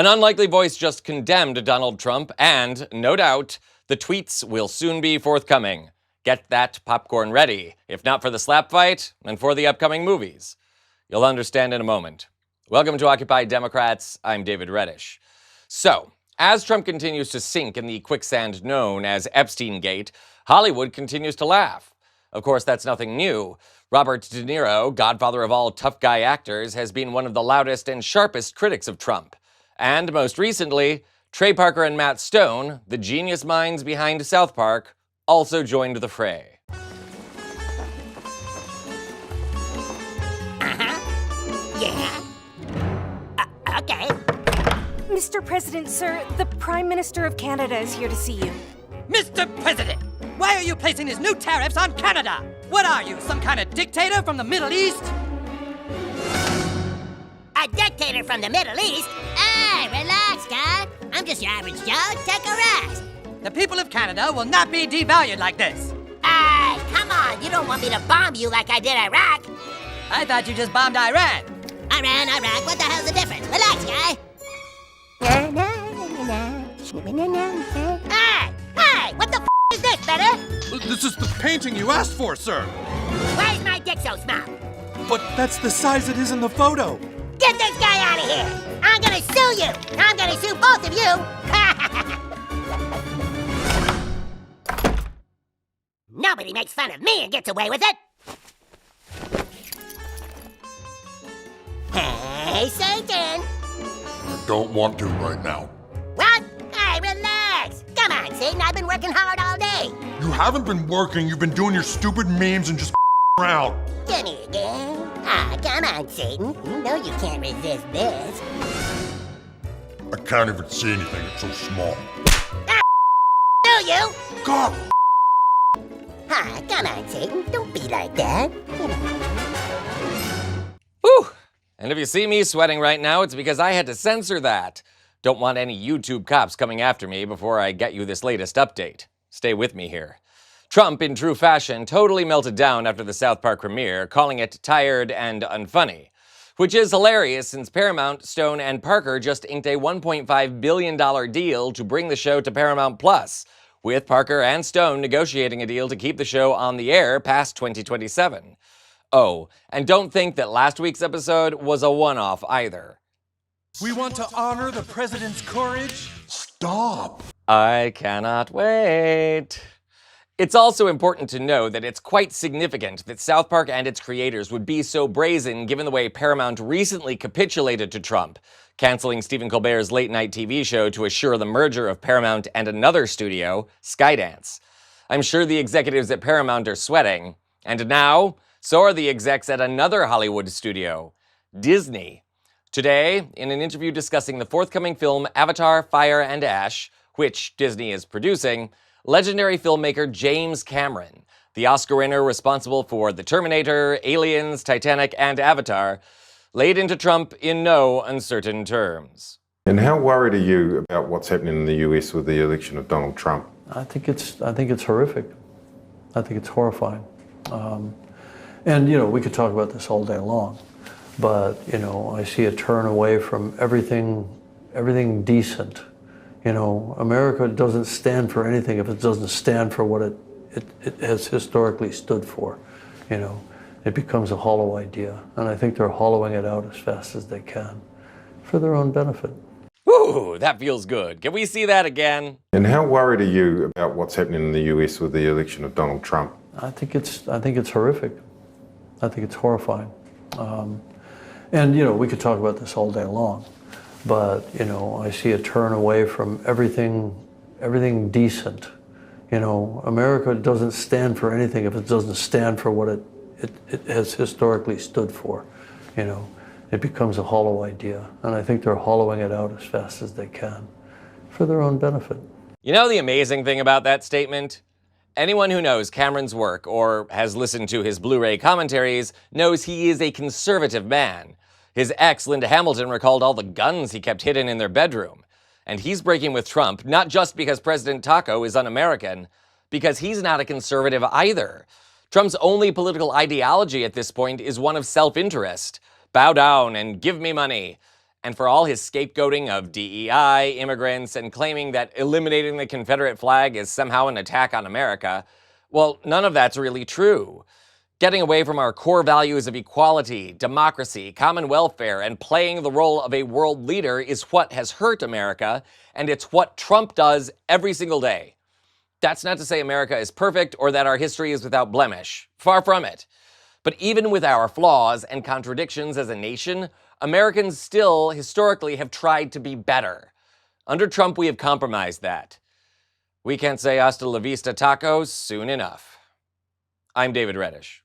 An unlikely voice just condemned Donald Trump, and, no doubt, the tweets will soon be forthcoming. Get that popcorn ready, if not for the slap fight, and for the upcoming movies. You'll understand in a moment. Welcome to Occupy Democrats. I'm David Reddish. So, as Trump continues to sink in the quicksand known as Epstein Gate, Hollywood continues to laugh. Of course, that's nothing new. Robert De Niro, godfather of all tough guy actors, has been one of the loudest and sharpest critics of Trump. And most recently, Trey Parker and Matt Stone, the genius minds behind South Park, also joined the fray. Yeah. Okay. Mr. President, sir, the Prime Minister of Canada is here to see you. Mr. President, why are you placing these new tariffs on Canada? What are you, some kind of dictator from the Middle East? A dictator from the Middle East? Hey, relax, guy. I'm just your average Joe. Take a rest. The people of Canada will not be devalued like this. Hey, come on. You don't want me to bomb you like I did Iraq. I thought you just bombed Iran. Iraq, what the hell's the difference? Relax, guy. Hey, what the is this, better? This is the painting you asked for, sir. Why is my dick so small? But that's the size it is in the photo. Get this guy out of here! I'm gonna sue you! I'm gonna sue both of you! Nobody makes fun of me and gets away with it! Hey, Satan! I don't want to right now. What? Hey, relax! Come on, Satan, I've been working hard all day! You haven't been working, you've been doing your stupid memes and just around. Come here, girl. Ah, come on, Satan. You know you can't resist this. I can't even see anything, it's so small. Ah, do you? God! Ah, come on, Satan. Don't be like that. Whew! And if you see me sweating right now, it's because I had to censor that. Don't want any YouTube cops coming after me before I get you this latest update. Stay with me here. Trump, in true fashion, totally melted down after the South Park premiere, calling it tired and unfunny. Which is hilarious since Paramount, Stone, and Parker just inked a $1.5 billion deal to bring the show to Paramount Plus, with Parker and Stone negotiating a deal to keep the show on the air past 2027. Oh, and don't think that last week's episode was a one-off either. We want to honor the president's courage. Stop! I cannot wait. It's also important to know that it's quite significant that South Park and its creators would be so brazen given the way Paramount recently capitulated to Trump, canceling Stephen Colbert's late-night TV show to assure the merger of Paramount and another studio, Skydance. I'm sure the executives at Paramount are sweating, and now, so are the execs at another Hollywood studio, Disney. Today, in an interview discussing the forthcoming film Avatar, Fire and Ash, which Disney is producing, legendary filmmaker James Cameron, the Oscar winner responsible for The Terminator, Aliens, Titanic, and Avatar, laid into Trump in no uncertain terms. And how worried are you about what's happening in the US with the election of Donald Trump? I think it's horrific. I think it's horrifying. And we could talk about this all day long, but I see a turn away from everything decent. America doesn't stand for anything if it doesn't stand for what it has historically stood for. It becomes a hollow idea, and I think they're hollowing it out as fast as they can for their own benefit. Ooh, that feels good. Can we see that again? And how worried are you about what's happening in the US with the election of Donald Trump? I think it's horrific. I think it's horrifying. And we could talk about this all day long, but I see a turn away from everything decent. America doesn't stand for anything if it doesn't stand for what it has historically stood for. It becomes a hollow idea, and I think they're hollowing it out as fast as they can for their own benefit. You know the amazing thing about that statement? Anyone who knows Cameron's work or has listened to his Blu-ray commentaries knows he is a conservative man. His ex, Linda Hamilton, recalled all the guns he kept hidden in their bedroom. And he's breaking with Trump, not just because President Taco is un-American, because he's not a conservative either. Trump's only political ideology at this point is one of self-interest. Bow down and give me money. And for all his scapegoating of DEI, immigrants, and claiming that eliminating the Confederate flag is somehow an attack on America, well, none of that's really true. Getting away from our core values of equality, democracy, common welfare, and playing the role of a world leader is what has hurt America, and it's what Trump does every single day. That's not to say America is perfect or that our history is without blemish. Far from it. But even with our flaws and contradictions as a nation, Americans still, historically, have tried to be better. Under Trump, we have compromised that. We can't say hasta la vista tacos soon enough. I'm David Reddish.